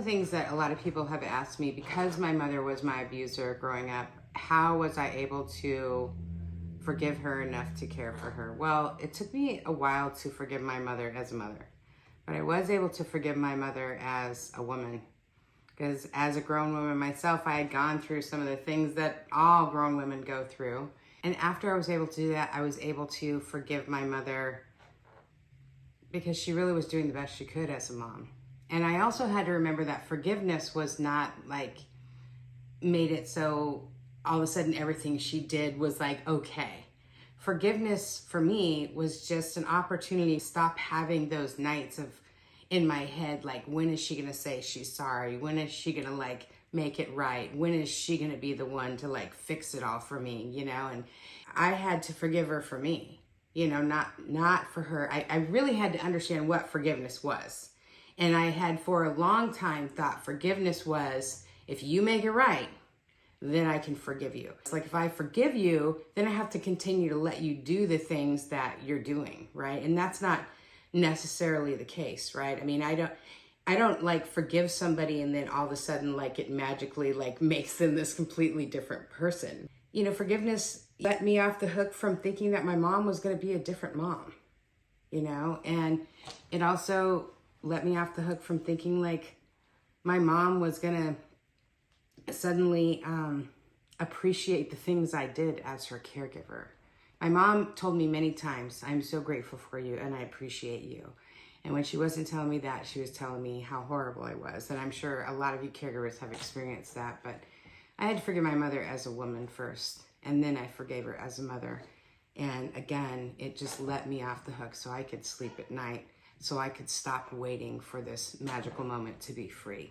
things that a lot of people have asked me, because my mother was my abuser growing up, how was I able to forgive her enough to care for her? Well, it took me a while to forgive my mother as a mother, but I was able to forgive my mother as a woman, because as a grown woman myself, I had gone through some of the things that all grown women go through. And after I was able to do that, I was able to forgive my mother because she really was doing the best she could as a mom. And I also had to remember that forgiveness was not like made it so all of a sudden everything she did was like okay. Forgiveness for me was just an opportunity to stop having those nights of in my head, like, when is she gonna say she's sorry? When is she gonna like make it right? When is she gonna be the one to like fix it all for me, you know? And I had to forgive her for me, you know, not for her. I really had to understand what forgiveness was. And I had for a long time thought forgiveness was, if you make it right, then I can forgive you. It's like, if I forgive you, then I have to continue to let you do the things that you're doing, right? And that's not necessarily the case, right? I mean, I don't like forgive somebody and then all of a sudden like it magically like makes them this completely different person. You know, forgiveness let me off the hook from thinking that my mom was going to be a different mom, you know? And it also let me off the hook from thinking like my mom was going to suddenly appreciate the things I did as her caregiver. My mom told me many times, I'm so grateful for you and I appreciate you. And when she wasn't telling me that, she was telling me how horrible I was. And I'm sure a lot of you caregivers have experienced that, but I had to forgive my mother as a woman first, and then I forgave her as a mother. And again, it just let me off the hook so I could sleep at night, so I could stop waiting for this magical moment to be free.